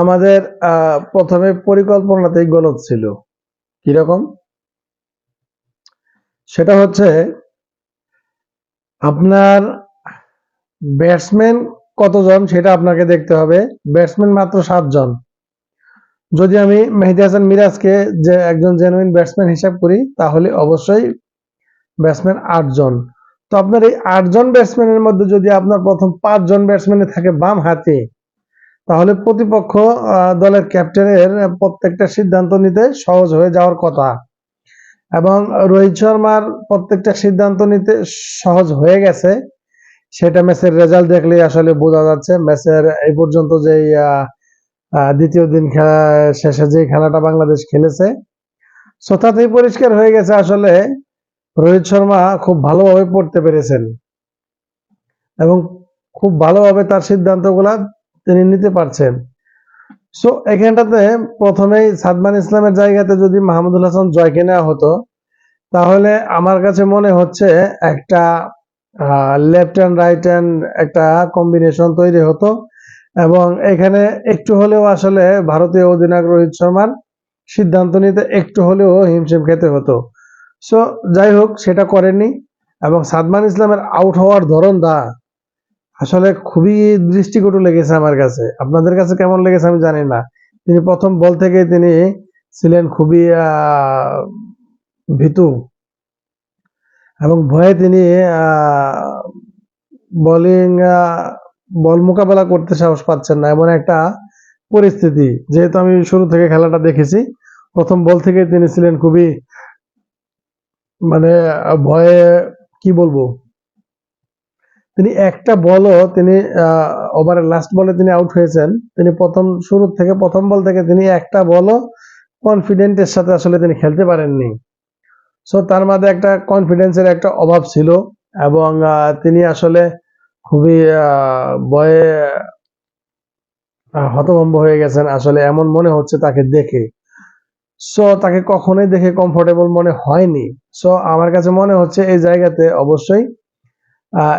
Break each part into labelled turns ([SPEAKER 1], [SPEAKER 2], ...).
[SPEAKER 1] আমাদের প্রথমে পরিকল্পনাতেই গলত ছিল। কিরকম? সেটা হচ্ছে আপনার ব্যাটসম্যান কতজন সেটা আপনাকে দেখতে হবে। ব্যাটসম্যান মাত্র 7 জন। যদি আমি মেহেদী হাসান মিরাজকে যে একজন জেনুইন ব্যাটসম্যান হিসাব করি, তাহলে অবশ্যই ব্যাটসম্যান 8 জন। তো আপনার এই 8 জন ব্যাটসম্যানের মধ্যে যদি আপনার প্রথম 5 জন ব্যাটসম্যানে থাকে বাম হাতে, তাহলে প্রতিপক্ষ দলের ক্যাপ্টেনের প্রত্যেকটা সিদ্ধান্ত নিতে সহজ হয়ে যাওয়ার কথা। এবং রোহিত শর্মার প্রত্যেকটা সিদ্ধান্ত নিতে সহজ হয়ে গেছে, সেটা ম্যাচের রেজাল্ট দেখলেই আসলে বোঝা যাচ্ছে। ম্যাচের এই পর্যন্ত যে দ্বিতীয় দিন শেষে যে খেলাটা বাংলাদেশ খেলেছে, সো তাতেই পরিষ্কার হয়ে গেছে আসলে রোহিত শর্মা খুব ভালোভাবে পড়তে পেরেছেন এবং খুব ভালোভাবে তার সিদ্ধান্তগুলা তিনি নিতে পারছেন। সো এখানটাতে প্রথমেই সাদমান ইসলামের জায়গাতে যদি মাহমুদুল হাসান জয়কে নেওয়া হতো, তাহলে আমার কাছে মনে হচ্ছে একটা লেফট হ্যান্ড রাইট হ্যান্ড একটা কম্বিনেশন তৈরি হতো এবং এখানে একটু হলেও আসলে ভারতীয় অধিনায়ক রোহিত শর্মার সিদ্ধান্ত নিতে একটু হলেও হিমশিম খেতে হতো। সো যাই হোক, সেটা করেননি এবং সাদমান ইসলামের আউট হওয়ার ধরনটা আসলে খুবই দৃষ্টিকটু লেগেছে আমার কাছে। আপনাদের কাছে কেমন লেগেছে আমি জানি না। তিনি প্রথম বল থেকে তিনি ছিলেন খুবই ভীতু এবং ভয়ে তিনি বোলিং বল মোকাবেলা করতে সাহস পাচ্ছেন না, এমন একটা পরিস্থিতি। যেহেতু আমি শুরু থেকে খেলাটা দেখেছি, প্রথম বল থেকে তিনি ছিলেন খুবই মানে ভয়ে, কি বলবো, তিনি একটা বলও তিনি ওভারের লাস্ট বলে তিনি আউট হয়েছেন। তিনি প্রথম বল থেকে তিনি একটা বলও কনফিডেন্টের সাথে আসলে তিনি খেলতে পারেননি। সো তার মধ্যে একটা কনফিডেন্সের একটা অভাব ছিল এবং তিনি আসলে খুবই ভয়ে হতভম্ব হয়ে গেছেন আসলে, এমন মনে হচ্ছে তাকে দেখে। সো তাকে কখনোই দেখে কমফোর্টেবল মনে হয়নি। সো আমার কাছে মনে হচ্ছে এই জায়গাতে অবশ্যই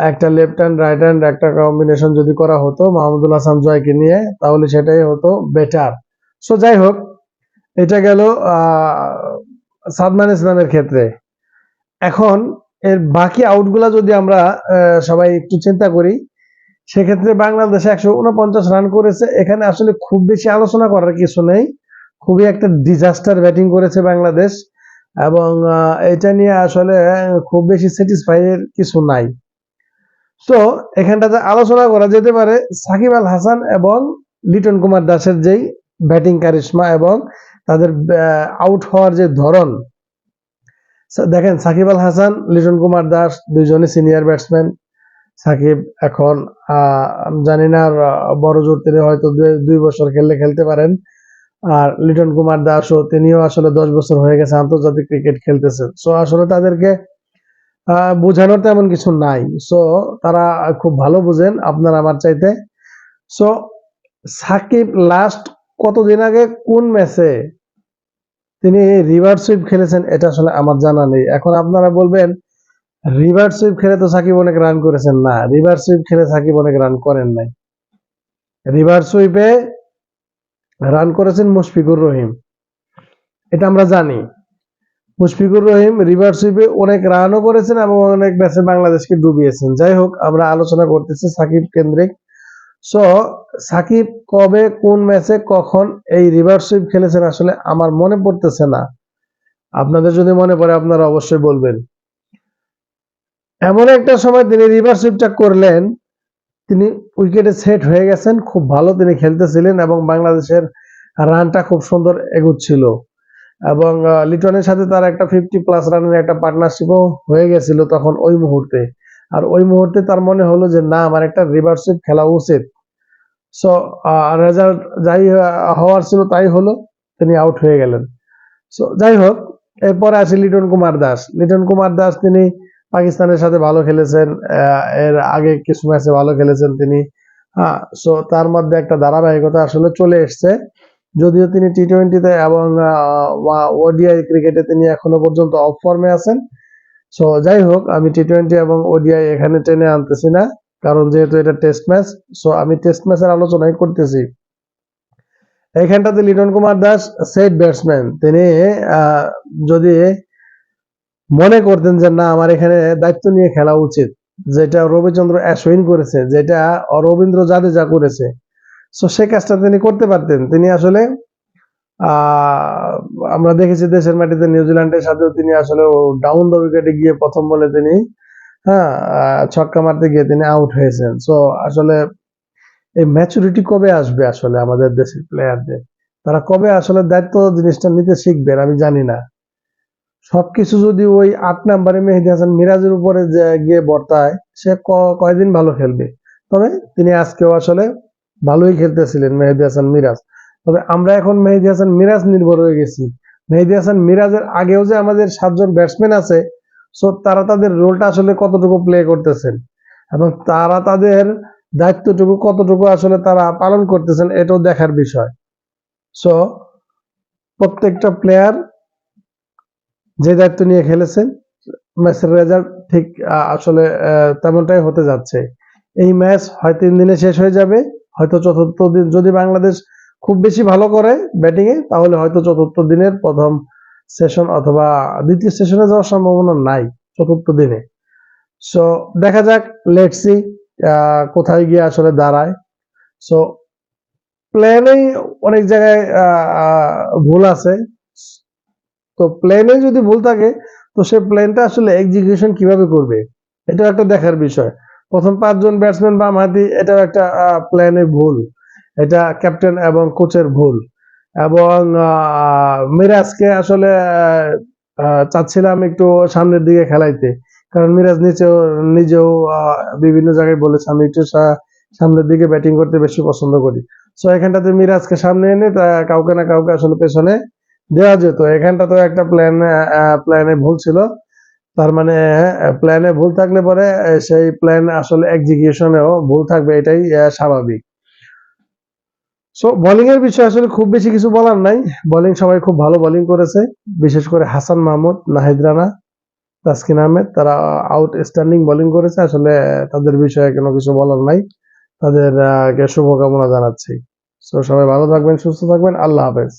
[SPEAKER 1] একটা লেফট হ্যান্ড রাইট হ্যান্ড একটা কম্বিনেশন যদি করা হতো মাহমুদুল হাসান জয়কে নিয়ে, তাহলে সেটাই হতো বেটার। সো যাই হোক, এটা গেল সাদমান ইসলামের ক্ষেত্রে। এখন এর বাকি আউটগুলা যদি আমরা সবাই একটু চিন্তা করি, সেক্ষেত্রে বাংলাদেশ 149 রান করেছে। এখানে আসলে খুব বেশি আলোচনা করার কিছু নেই। খুবই একটা ডিজাস্টার ব্যাটিং করেছে বাংলাদেশ এবং এটা নিয়ে আসলে খুব বেশি স্যাটিসফাইয়ের কিছু নাই। সো এখানটাতে আলোচনা করা যেতে পারে সাকিব আল হাসান এবং লিটন কুমার দাসের যেই ব্যাটিং কারিশমা এবং তাদের আউট হওয়ার যে ধরন। দেখেন, সাকিব আল হাসান, লিটন কুমার দাস দুইজনই সিনিয়র ব্যাটসম্যান। সাকিব এখন জানি না, বড় জোর তিনি হয়তো 2 বছর খেলতে পারেন। আর লিটন কুমার দাসও, তিনিও আসলে 10 বছর হয়ে গেছে আন্তর্জাতিক ক্রিকেট খেলতেছেন। সো আসলে তাদেরকে বোঝানোর তেমন কিছু নাই। সো তারা খুব ভালো বুঝেন আপনার আমার চাইতে। সো সাকিব লাস্ট কতদিন আগে কোন ম্যাচে তিনি রিভার্স সুইপ খেলেছেন এটা আসলে আমার জানা নেই। এখন আপনারা বলবেন রিভার্স সুইপ খেলে তো সাকিব অনেক রান করেছেন। না, রিভার্স সুইপ খেলে সাকিব অনেক রান করেন নাই। রিভার্স সুইপে রান করেছেন মুশফিকুর রহিম, এটা আমরা জানি। মুশফিকুর রহিম রিভার্স সুইপে অনেক রানও করেছেন এবং অনেক ম্যাচে বাংলাদেশকে ডুবিয়েছেন। যাই হোক, আমরা আলোচনা করতেছি সাকিব কেন্দ্রিক। সো সাকিব কবে কোন ম্যাচে কখন এই রিভার্স সুইপ খেলেছেন আসলে আমার মনে পড়তেছে না। আপনাদের যদি মনে পড়ে আপনারা অবশ্যই বলবেন। এমন একটা সময় তিনি রিভার্স সুইপটা করলেন, তিনি উইকেটে সেট হয়ে গেছেন, খুব ভালো তিনি খেলতেছিলেন এবং বাংলাদেশের রানটা খুব সুন্দর এগুচ্ছিল এবং লিটনের সাথে তার একটা 50+ রানের একটা পার্টনারশিপও হয়ে গেছিল তখন ওই মুহূর্তে। আর ওই মুহূর্তে তার মনে হলো যে না, আমার একটা রিভার্স সুইপ খেলা উচিত। সো রেজাল্ট যাই হওয়ার ছিল তাই হলো, তিনি আউট হয়ে গেলেন। সো যাই হোক, এরপরে আসি লিটন কুমার দাস। লিটন কুমার দাস তিনি পাকিস্তানের সাথে ভালো খেলেছেন, এর আগে কিছু ম্যাচে ভালো খেলেছেন তিনি। সো তার মধ্যে একটা ধারাবাহিকতা আসলে চলে এসছে। যদিও তিনি টি-20তে এবং ওডিআই ক্রিকেটে তিনি এখনো পর্যন্ত অফ ফর্মে আছেন। সো যাই হোক, আমি টি-20 এবং ওডিআই এখানে টেনে আনতেছি না, কারণ যেহেতু এটা টেস্ট ম্যাচ। সো আমি টেস্ট ম্যাচের আলোচনাই করতেছি। এখানটাতে লিটন কুমার দাস সেট ব্যাটসম্যান, তিনি যদি মনে করতেন যে না আমার এখানে দায়িত্ব নিয়ে খেলা উচিত, যেটা রবিচন্দ্র অশ্বিন করেছে, যেটা রবীন্দ্র জাদেজা করেছে, সো সে কাজটা তিনি করতে পারতেন। তিনি আসলে আহ আমরা দেখেছি দেশের মাটিতে নিউজিল্যান্ডের সাথেও তিনি আসলে ডাউন দ্য উইকেটে গিয়ে প্রথম বলে তিনি ছক্কা মারতে গিয়ে তিনি আউট হয়েছেন। সো আসলে এই ম্যাচুরিটি কবে আসবে আসলে আমাদের দেশের প্লেয়ারদের, তারা কবে আসলে দায়িত্ব জিনিসটা নিতে শিখবেন আমি জানি না। সবকিছু যদি ওই 8 নম্বরে মেহেদী হাসান মিরাজের উপরে গিয়ে বর্তায়, সে কয়দিন ভালো খেলবে। তবে তিনি আজকেও আসলে ভালোই খেলতেছিলেন মেহেদী হাসান মিরাজ। তবে আমরা এখন মেহেদী হাসান মিরাজ নির্ভর হয়ে গেছি। মেহেদী হাসান মিরাজের আগেও যে আমাদের 7 জন ব্যাটসম্যান আছে, সো তারা তাদের রোলটা আসলে কতটুকু প্লে করতেছেন এবং তারা তাদের দায়িত্বটুকু কতটুকু আসলে তারা পালন করতেছেন, এটাও দেখার বিষয়। সো প্রত্যেকটা প্লেয়ার যে দায়িত্ব নিয়ে খেলেছেন, ম্যাচের রেজাল্ট ঠিক আসলে তেমনটাই হতে যাচ্ছে। এই ম্যাচ হয় 3 দিনে শেষ হয়ে যাবে, হয়তো চতুর্থ দিন যদি বাংলাদেশ খুব বেশি ভালো করে ব্যাটিং এ, তাহলে হয়তো চতুর্থ দিনের প্রথম সেশন অথবা দ্বিতীয় সেশনে যাওয়ার সম্ভাবনা নাই চতুর্থ দিনে। সো দেখা যাক, লেটস সি কোথায় গিয়ে আসলে দাঁড়ায়। সো প্ল্যানে অনেক জায়গায় ভুল আছে। তো প্ল্যানে যদি ভুল থাকে, তো সে প্ল্যানটা আসলে এক্সিকিউশন কিভাবে করবে, এটা একটা দেখার বিষয়। প্রথম 5 জন ব্যাটসম্যান বামহাতি, এটাও একটা প্ল্যানে ভুল, এটা ক্যাপ্টেন এবং কোচের ভুল। এবং মিরাজকে আসলে চাচ্ছিলাম একটু সামনের দিকে খেলাইতে, কারণ মিরাজ নিজেও বিভিন্ন জায়গায় বলেছে আমি একটু সামনের দিকে ব্যাটিং করতে বেশি পছন্দ করি। সো এখানটাতে মিরাজকে সামনে এনে কাউকে না কাউকে আসলে পেছনে দেওয়া যেত। এখানটা তো একটা প্ল্যানে ভুল ছিল। তার মানে প্ল্যানে ভুল থাকলে পরে সেই প্ল্যান আসলে এক্সিকিউশনেও ভুল থাকবে, এটাই স্বাভাবিক। সো বোলিং এর বিষয়ে আসলে খুব বেশি কিছু বলার নাই। বোলিং সবাই খুব ভালো বোলিং করেছে, বিশেষ করে হাসান মাহমুদ, নাহিদ রানা, তাসকিন আহমেদ, তারা আউটস্ট্যান্ডিং বোলিং করেছে। আসলে তাদের বিষয়ে কোনো কিছু বলার নাই, তাদের শুভকামনা জানাচ্ছি। সো সবাই ভালো থাকবেন, সুস্থ থাকবেন, আল্লাহ হাফেজ।